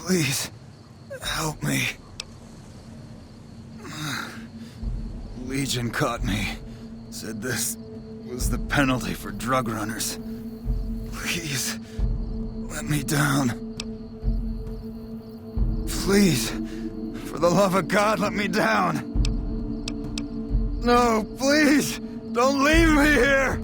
Please, help me. Legion caught me. Said this was the penalty for drug runners. Please, let me down. Please, for the love of God, let me down. No, please, don't leave me here.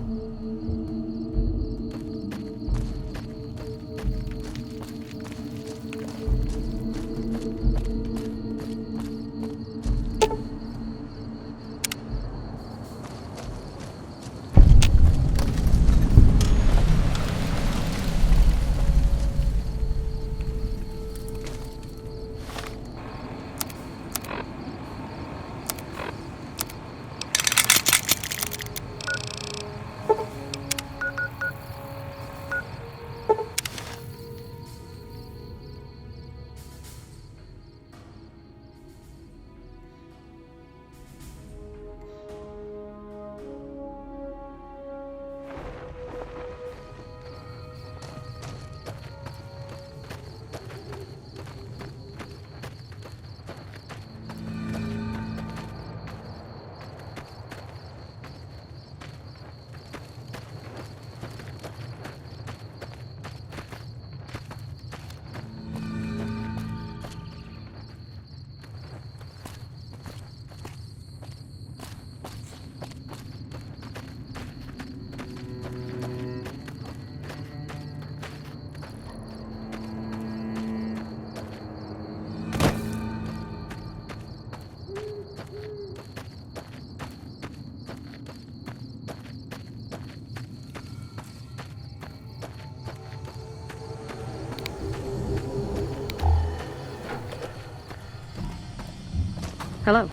Hello.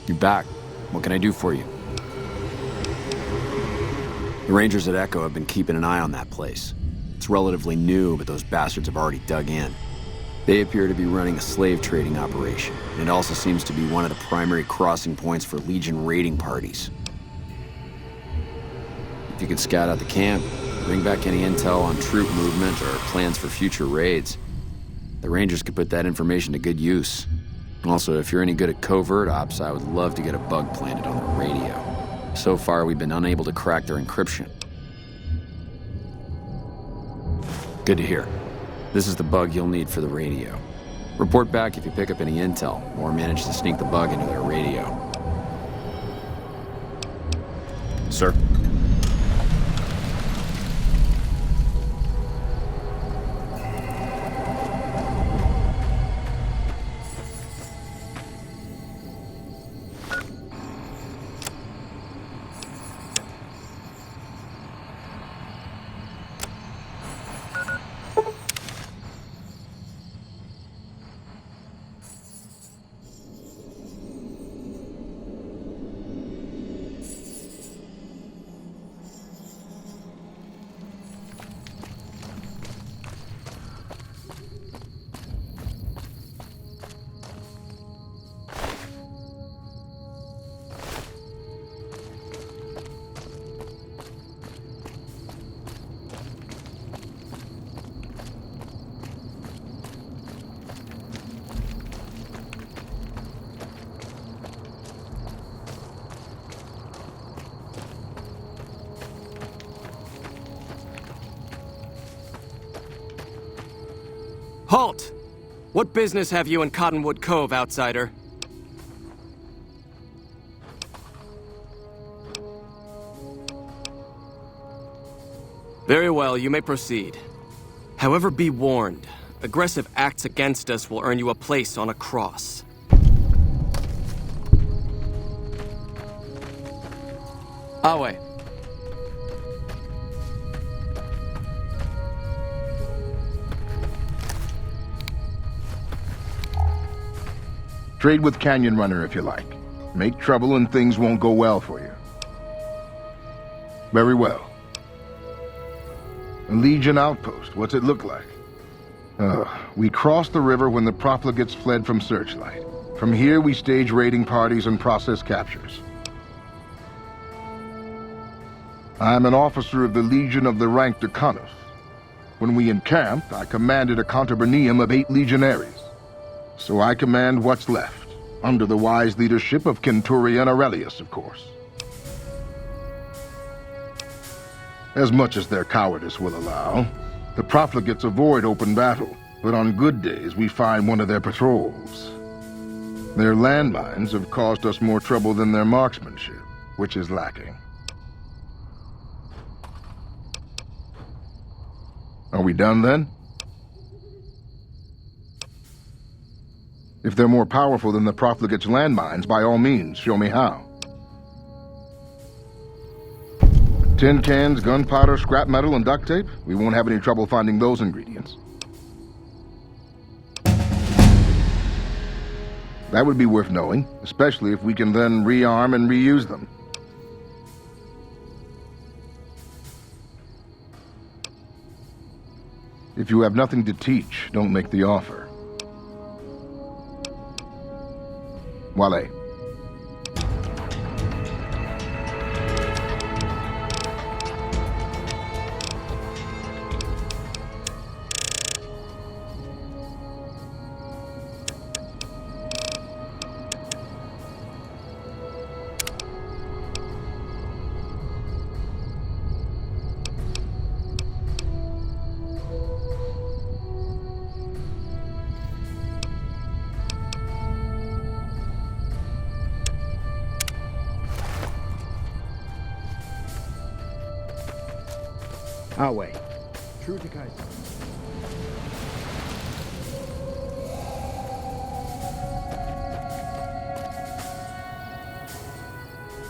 You're back. What can I do for you? The Rangers at Echo have been keeping an eye on that place. It's relatively new, but those bastards have already dug in. They appear to be running a slave trading operation, and it also seems to be one of the primary crossing points for Legion raiding parties. If you could scout out the camp, bring back any intel on troop movement or plans for future raids, the Rangers could put that information to good use. Also, if you're any good at covert ops, I would love to get a bug planted on their radio. So far, we've been unable to crack their encryption. Good to hear. This is the bug you'll need for the radio. Report back if you pick up any intel, or manage to sneak the bug into their radio. Sir? Halt! What business have you in Cottonwood Cove, outsider? Very well, you may proceed. However, be warned. Aggressive acts against us will earn you a place on a cross. Away. Trade with Canyon Runner if you like. Make trouble and things won't go well for you. Very well. A Legion outpost, what's it look like? We crossed the river when the profligates fled from Searchlight. From here we stage raiding parties and process captures. I'm an officer of the Legion of the rank Decanus. When we encamped, I commanded a contubernium of 8 legionaries. So I command what's left, under the wise leadership of Centurion Aurelius, of course. As much as their cowardice will allow, the profligates avoid open battle, but on good days we find one of their patrols. Their landmines have caused us more trouble than their marksmanship, which is lacking. Are we done then? If they're more powerful than the profligates' landmines, by all means, show me how. Tin cans, gunpowder, scrap metal, and duct tape? We won't have any trouble finding those ingredients. That would be worth knowing, especially if we can then rearm and reuse them. If you have nothing to teach, don't make the offer. Wale. Our way. True to Kaiser.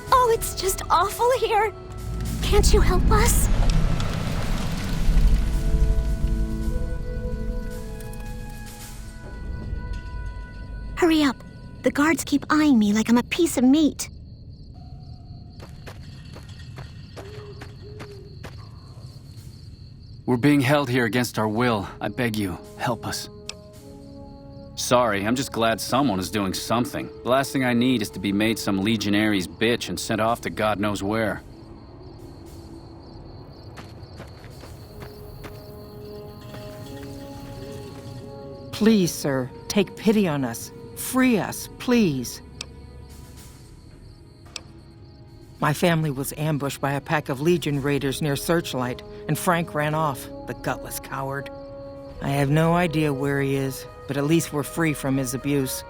Oh, it's just awful here. Can't you help us? Hurry up. The guards keep eyeing me like I'm a piece of meat. We're being held here against our will. I beg you, help us. Sorry, I'm just glad someone is doing something. The last thing I need is to be made some legionary's bitch and sent off to God knows where. Please, sir, take pity on us. Free us, please. My family was ambushed by a pack of Legion raiders near Searchlight, and Frank ran off, the gutless coward. I have no idea where he is, but at least we're free from his abuse.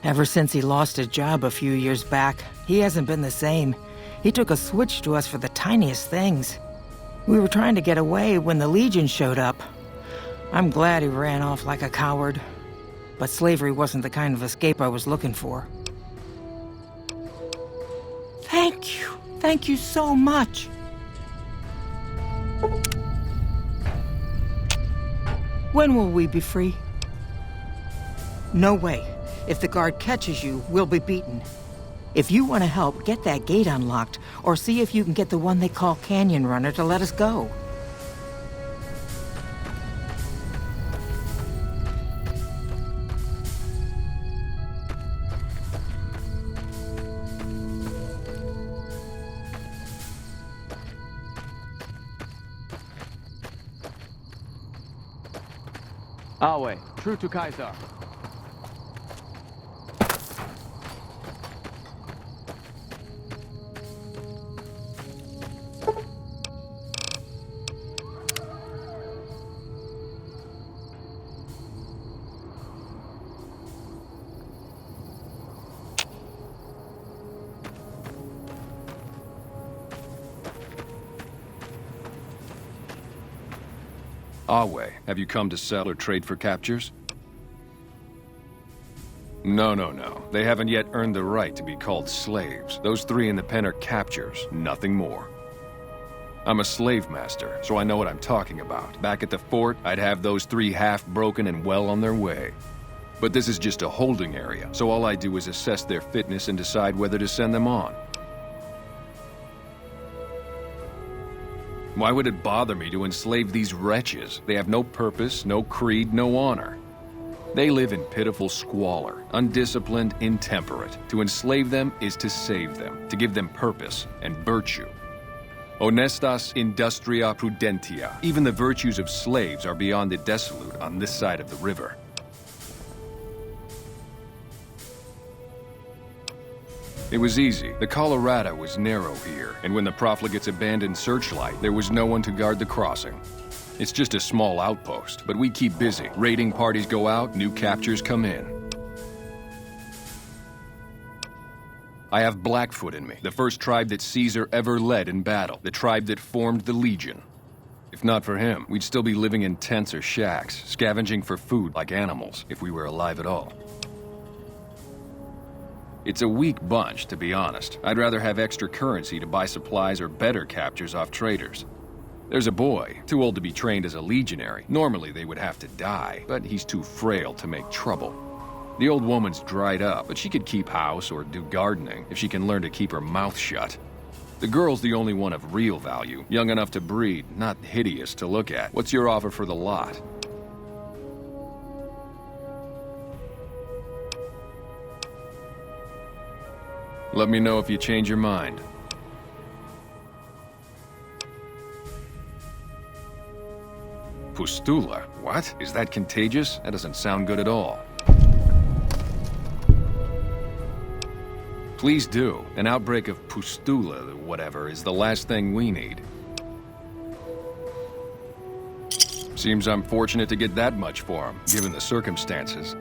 Ever since he lost his job a few years back, he hasn't been the same. He took a switch to us for the tiniest things. We were trying to get away when the Legion showed up. I'm glad he ran off like a coward, but slavery wasn't the kind of escape I was looking for. Thank you. Thank you so much. When will we be free? No way. If the guard catches you, we'll be beaten. If you want to help, get that gate unlocked, or see if you can get the one they call Canyon Runner to let us go. Our way. True to Kaiser. Awe, have you come to sell or trade for captures? No. They haven't yet earned the right to be called slaves. Those 3 in the pen are captures, nothing more. I'm a slave master, so I know what I'm talking about. Back at the fort, I'd have those 3 half-broken and well on their way. But this is just a holding area, so all I do is assess their fitness and decide whether to send them on. Why would it bother me to enslave these wretches? They have no purpose, no creed, no honor. They live in pitiful squalor, undisciplined, intemperate. To enslave them is to save them, to give them purpose and virtue. Honestas industria prudentia. Even the virtues of slaves are beyond the desolate on this side of the river. It was easy. The Colorado was narrow here, and when the profligates abandoned Searchlight, there was no one to guard the crossing. It's just a small outpost, but we keep busy. Raiding parties go out, new captures come in. I have Blackfoot in me, the first tribe that Caesar ever led in battle, the tribe that formed the Legion. If not for him, we'd still be living in tents or shacks, scavenging for food like animals, if we were alive at all. It's a weak bunch, to be honest. I'd rather have extra currency to buy supplies or better captures off traders. There's a boy, too old to be trained as a legionary. Normally they would have to die, but he's too frail to make trouble. The old woman's dried up, but she could keep house or do gardening if she can learn to keep her mouth shut. The girl's the only one of real value, young enough to breed, not hideous to look at. What's your offer for the lot? Let me know if you change your mind. Pustula? What? Is that contagious? That doesn't sound good at all. Please do. An outbreak of pustula, whatever, is the last thing we need. Seems I'm fortunate to get that much for them, given the circumstances.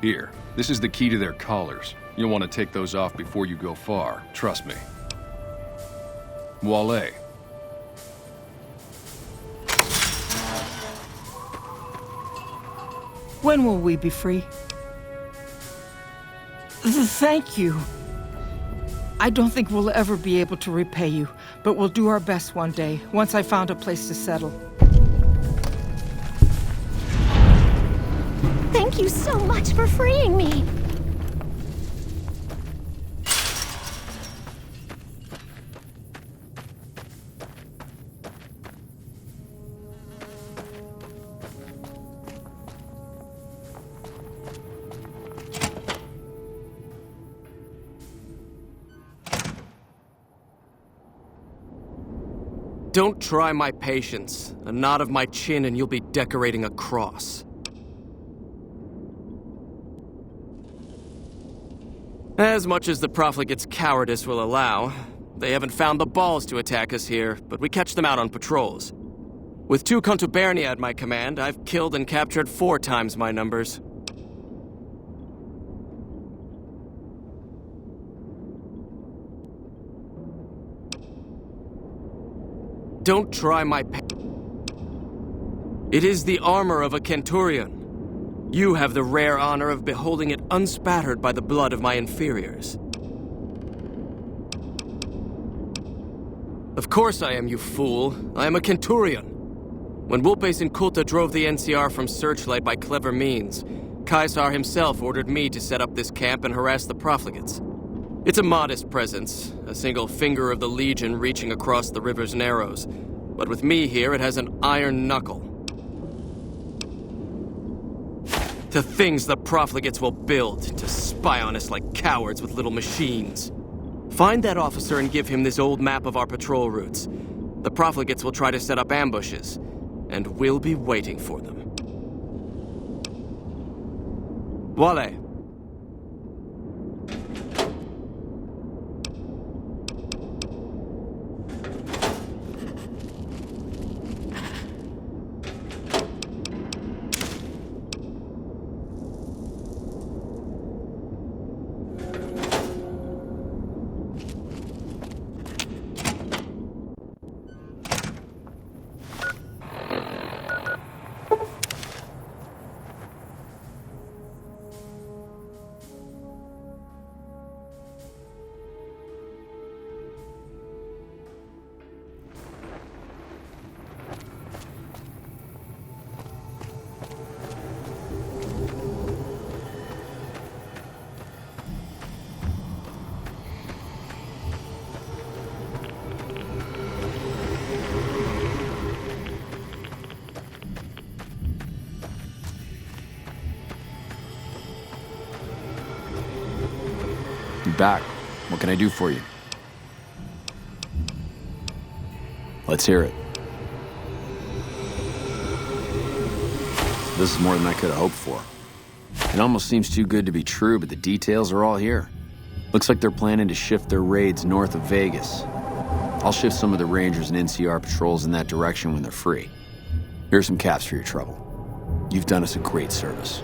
Here, this is the key to their collars. You'll want to take those off before you go far. Trust me. Wale. When will we be free? Thank you. I don't think we'll ever be able to repay you, but we'll do our best one day, once I found a place to settle. Thank you so much for freeing me. Don't try my patience. A nod of my chin and you'll be decorating a cross. As much as the profligates' cowardice will allow, they haven't found the balls to attack us here, but we catch them out on patrols. With 2 contubernia at my command, I've killed and captured 4 times my numbers. Don't try my It is the armor of a Centurion. You have the rare honor of beholding it unspattered by the blood of my inferiors. Of course I am, you fool. I am a Centurion. When Wulpes and Kulta drove the NCR from Searchlight by clever means, Caesar himself ordered me to set up this camp and harass the profligates. It's a modest presence, a single finger of the Legion reaching across the river's narrows. But with me here, it has an iron knuckle. To things the profligates will build, to spy on us like cowards with little machines. Find that officer and give him this old map of our patrol routes. The profligates will try to set up ambushes, and we'll be waiting for them. Wale. You back. What can I do for you? Let's hear it. This is more than I could have hoped for. It almost seems too good to be true, but the details are all here. Looks like they're planning to shift their raids north of Vegas. I'll shift some of the Rangers and NCR patrols in that direction when they're free. Here's some caps for your trouble. You've done us a great service.